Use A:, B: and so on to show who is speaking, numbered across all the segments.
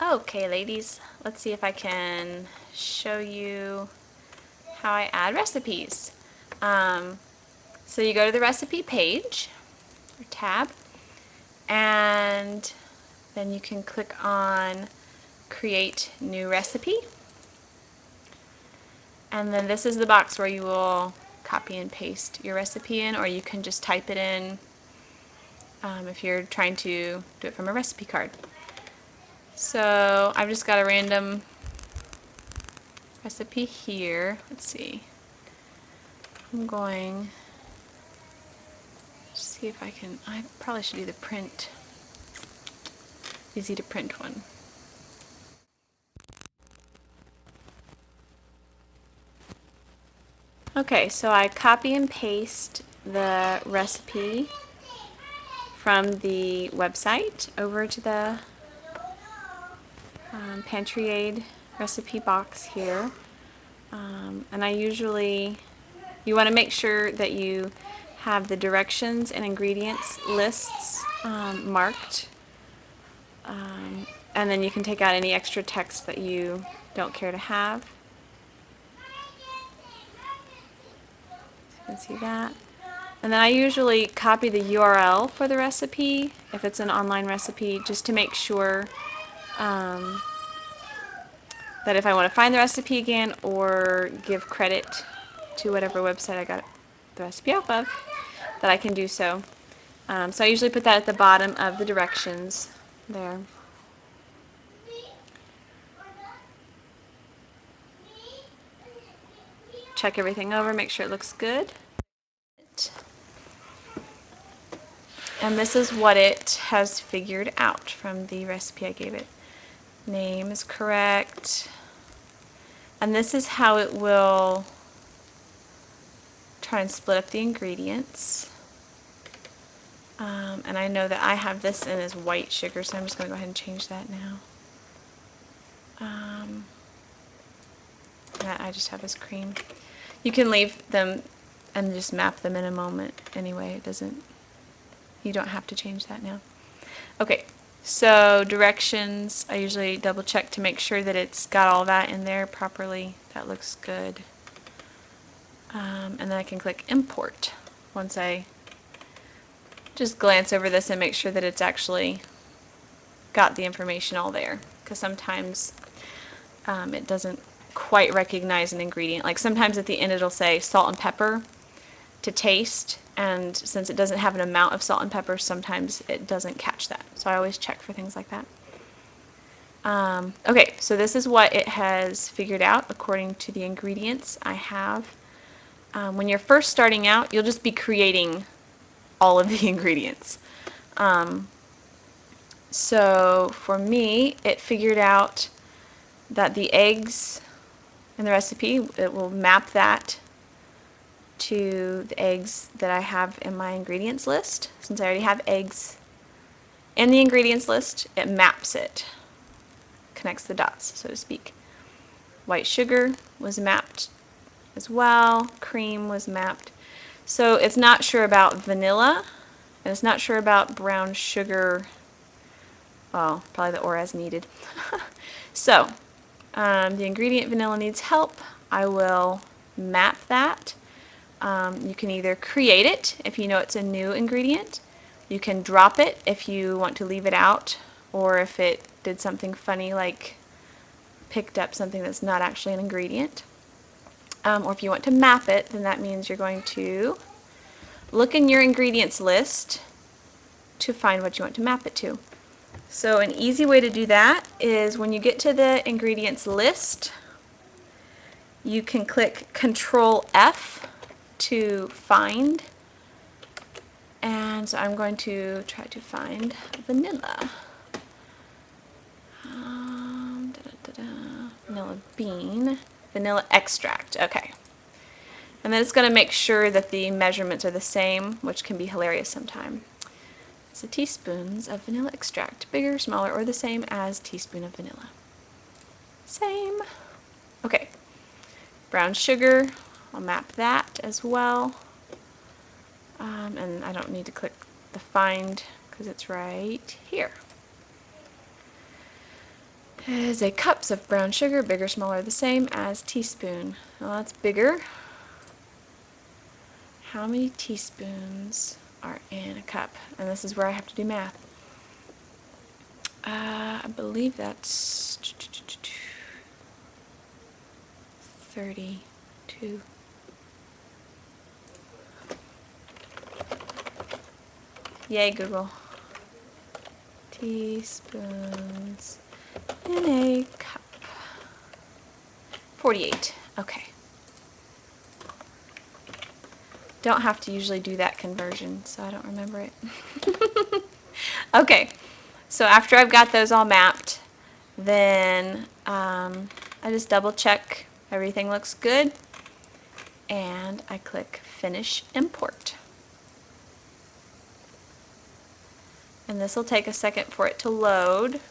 A: Okay, ladies, let's see if I can show you how I add recipes. So you go to the recipe page or tab, and then you can click on create new recipe, and then this is the box where you will copy and paste your recipe in, or you can just type it in if you're trying to do it from a recipe card. So I've just got a random recipe here. Let's see. I'm going to see if I probably should do the print, easy to print one. Okay, so I copy and paste the recipe from the website over to the PantryAid recipe box here. And you want to make sure that you have the directions and ingredients lists marked. And then you can take out any extra text that you don't care to have. You can see that. And then I usually copy the URL for the recipe, if it's an online recipe, just to make sure that if I want to find the recipe again or give credit to whatever website I got the recipe off of, that I can do so. So I usually put that at the bottom of the directions there. Check everything over, make sure it looks good. And this is what it has figured out from the recipe I gave it. Name is correct. And this is how it will try and split up the ingredients. And I know that I have this in as white sugar, so I'm just going to go ahead and change that now. That I just have as cream. You can leave them and just map them in a moment anyway. You don't have to change that now. Okay, so directions, I usually double check to make sure that it's got all that in there properly. That looks good. And then I can click import once I just glance over this and make sure that it's actually got the information all there, because sometimes it doesn't quite recognize an ingredient. Like sometimes at the end it'll say salt and pepper to taste, and since it doesn't have an amount of salt and pepper, sometimes it doesn't catch that. So I always check for things like that. Okay, so this is what it has figured out according to the ingredients I have. When you're first starting out, you'll just be creating all of the ingredients. So for me, it figured out that the eggs in the recipe, it will map that to the eggs that I have in my ingredients list. Since I already have eggs in the ingredients list, it maps it, connects the dots, so to speak. White sugar was mapped as well, cream was mapped. So it's not sure about vanilla, and it's not sure about brown sugar. Well, probably the or as needed. So the ingredient vanilla needs help. I will map that. You can either create it if you know it's a new ingredient. You can drop it if you want to leave it out, or if it did something funny like picked up something that's not actually an ingredient. Or if you want to map it, then that means you're going to look in your ingredients list to find what you want to map it to. So an easy way to do that is when you get to the ingredients list, you can click Control F to find. And so I'm going to try to find vanilla. Vanilla bean, vanilla extract, okay. And then it's going to make sure that the measurements are the same, which can be hilarious sometimes. So teaspoons of vanilla extract, bigger, smaller, or the same as teaspoon of vanilla. Same. Okay. Brown sugar, I'll map that as well. And I don't need to click the find because it's right here. is a cups of brown sugar, bigger, smaller, the same as teaspoon. Well, that's bigger. How many teaspoons are in a cup? And this is where I have to do math. I believe that's 32. Yay, Google. Teaspoons in a cup. 48. Okay. Don't have to usually do that conversion, so I don't remember it. Okay, so after I've got those all mapped, then I just double check everything looks good, and I click Finish Import. And this will take a second for it to load.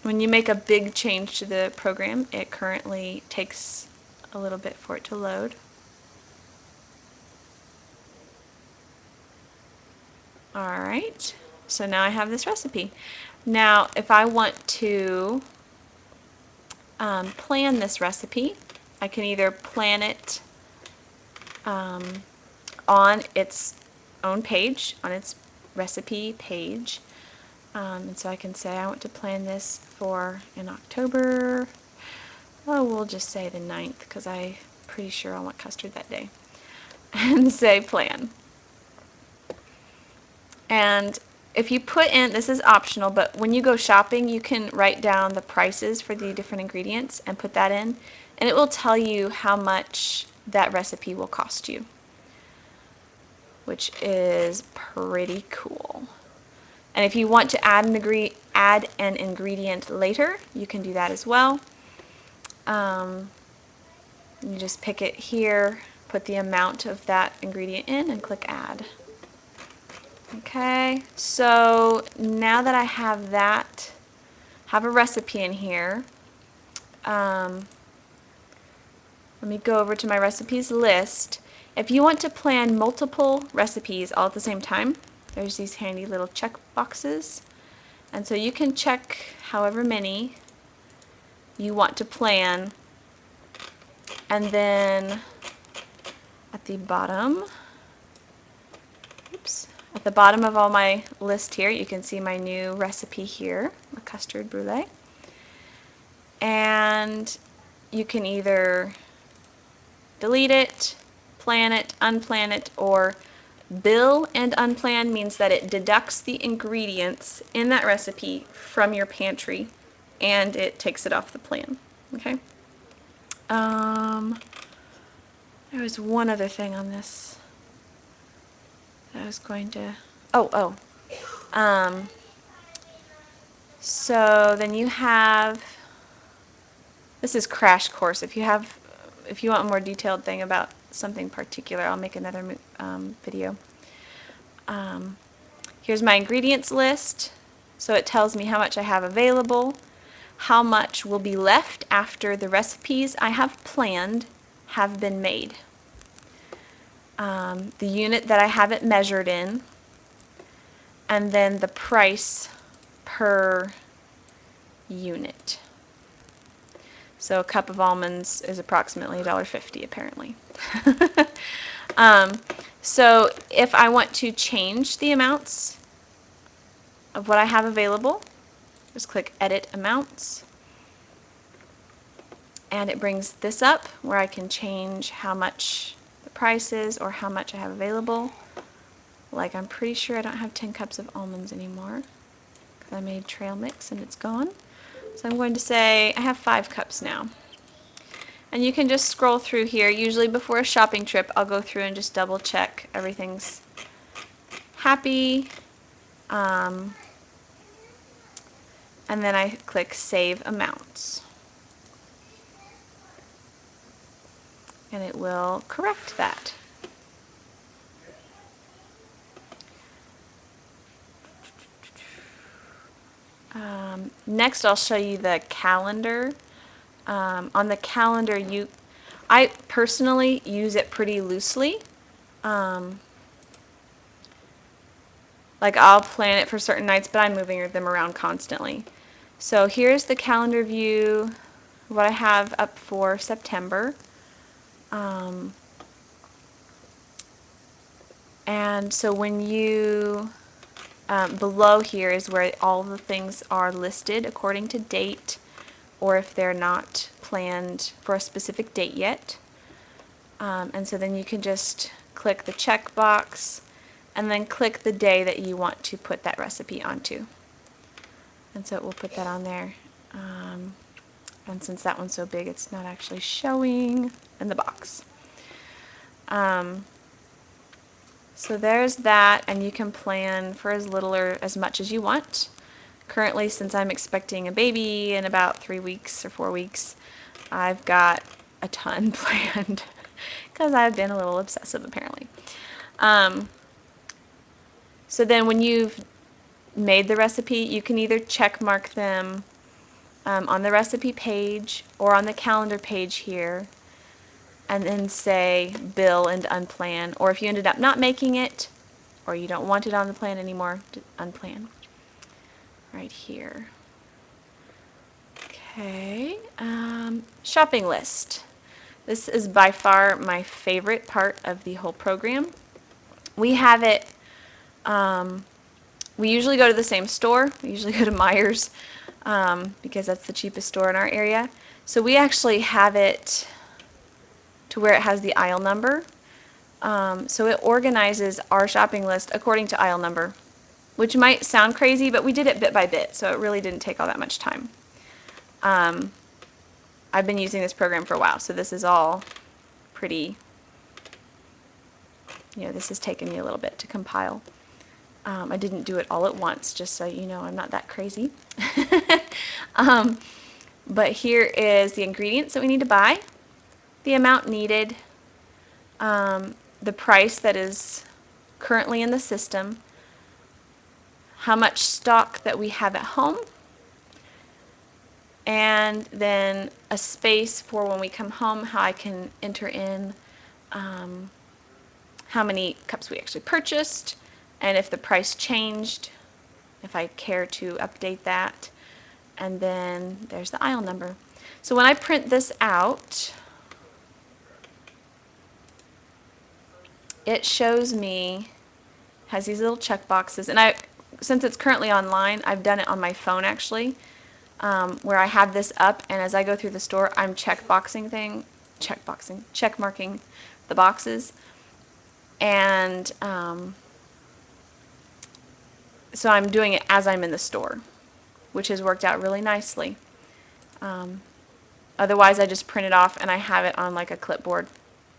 A: When you make a big change to the program, it currently takes a little bit for it to load. Alright, so now I have this recipe. Now, if I want to plan this recipe, I can either plan it on its own page, on its recipe page. And so I can say I want to plan this for in October. Oh, we'll just say the 9th because I'm pretty sure I want custard that day. And say plan. And if you put in, this is optional, but when you go shopping, you can write down the prices for the different ingredients and put that in, and it will tell you how much that recipe will cost you, which is pretty cool. And if you want to add an ingredient later, you can do that as well. You just pick it here, put the amount of that ingredient in, and click Add. Okay, so now that I have that, have a recipe in here, let me go over to my recipes list. If you want to plan multiple recipes all at the same time, there's these handy little check boxes. And so you can check however many you want to plan. And then at the bottom, oops, at the bottom of all my list here, you can see my new recipe here, a custard brulee. And you can either delete it, plan it, unplan it, or bill and unplan means that it deducts the ingredients in that recipe from your pantry and it takes it off the plan. Okay. There was one other thing on this that I was going to, so then you have, this is crash course. If you want a more detailed thing about something particular, I'll make another video. Here's my ingredients list. So it tells me how much I have available, how much will be left after the recipes I have planned have been made, the unit that I have it measured in, and then the price per unit. So a cup of almonds is approximately $1.50 apparently. So if I want to change the amounts of what I have available, just click Edit Amounts, and it brings this up where I can change how much the price is or how much I have available. Like, I'm pretty sure I don't have 10 cups of almonds anymore because I made trail mix and it's gone. So I'm going to say I have 5 cups now. And you can just scroll through here. Usually before a shopping trip, I'll go through and just double check everything's happy. And then I click Save Amounts. And it will correct that. Next I'll show you the calendar. On the calendar, I personally use it pretty loosely. Like I'll plan it for certain nights, but I'm moving them around constantly. So here's the calendar view, what I have up for September. And so when you, below here is where all the things are listed according to date, or if they're not planned for a specific date yet. And so then you can just click the check box and then click the day that you want to put that recipe onto. And so it will put that on there. And since that one's so big, it's not actually showing in the box. So there's that, and you can plan for as little or as much as you want. Currently, since I'm expecting a baby in about 3 weeks or 4 weeks, I've got a ton planned because I've been a little obsessive apparently. So then when you've made the recipe, you can either check mark them on the recipe page or on the calendar page here, and then say bill and unplan, or if you ended up not making it or you don't want it on the plan anymore, unplan right here. Okay, shopping list. This is by far my favorite part of the whole program. We have it, we usually go to the same store. We usually go to Meijer's because that's the cheapest store in our area. So we actually have it to where it has the aisle number. So it organizes our shopping list according to aisle number, which might sound crazy, but we did it bit by bit, so it really didn't take all that much time. I've been using this program for a while, so this is all pretty, this has taken me a little bit to compile. I didn't do it all at once, just so you know I'm not that crazy. But here is the ingredients that we need to buy, the amount needed, the price that is currently in the system, how much stock that we have at home, and then a space for when we come home, how I can enter in how many cups we actually purchased, and if the price changed, if I care to update that, and then there's the aisle number. So when I print this out, it shows me, has these little check boxes, and since it's currently online, I've done it on my phone actually, where I have this up, and as I go through the store, I'm check marking the boxes, and so I'm doing it as I'm in the store, which has worked out really nicely. Otherwise, I just print it off and I have it on like a clipboard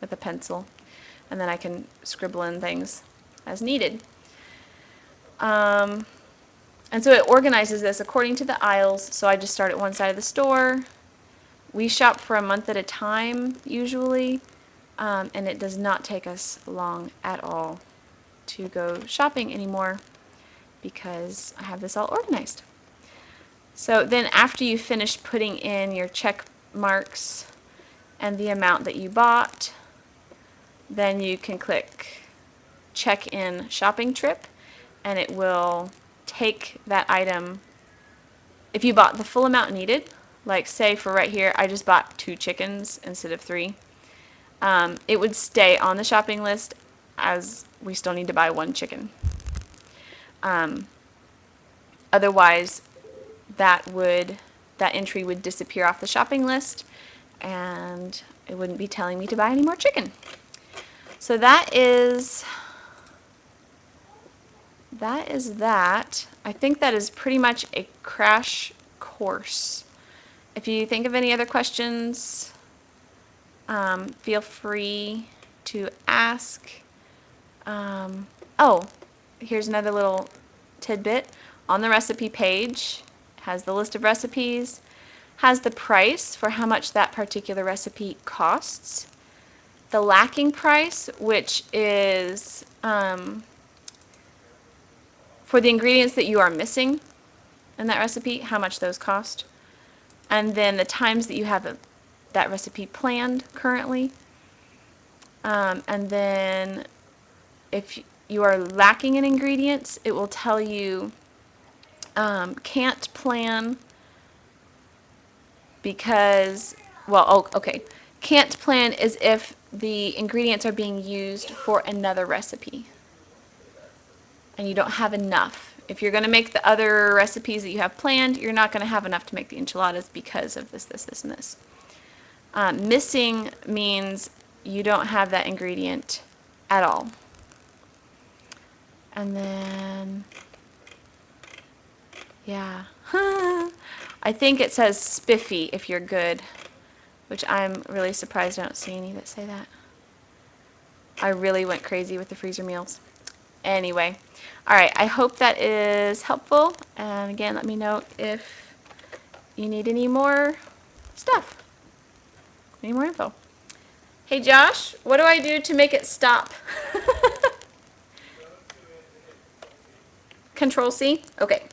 A: with a pencil, and then I can scribble in things as needed. And so it organizes this according to the aisles, so I just start at one side of the store. We shop for a month at a time usually, and it does not take us long at all to go shopping anymore because I have this all organized. So then after you finish putting in your check marks and the amount that you bought, then you can click check in shopping trip, and it will take that item. If you bought the full amount needed, like say for right here I just bought 2 chickens instead of 3, it would stay on the shopping list as we still need to buy 1 chicken. Otherwise that entry would disappear off the shopping list and it wouldn't be telling me to buy any more chicken. So that is that. I think that is pretty much a crash course. If you think of any other questions, feel free to ask. Oh, here's another little tidbit. On the recipe page, has the list of recipes, has the price for how much that particular recipe costs, the lacking price, which is for the ingredients that you are missing in that recipe, how much those cost, and then the times that you have that recipe planned currently, and then if you are lacking in ingredients, it will tell you can't plan because, well, oh, okay. Can't plan is if the ingredients are being used for another recipe and you don't have enough. If you're going to make the other recipes that you have planned, you're not going to have enough to make the enchiladas because of this, this, this, and this. Missing means you don't have that ingredient at all. And then, yeah. I think it says spiffy if you're good, which I'm really surprised I don't see any that say that. I really went crazy with the freezer meals. Anyway, all right, I hope that is helpful. And again, let me know if you need any more stuff, any more info. Hey Josh, what do I do to make it stop? Control C? Okay.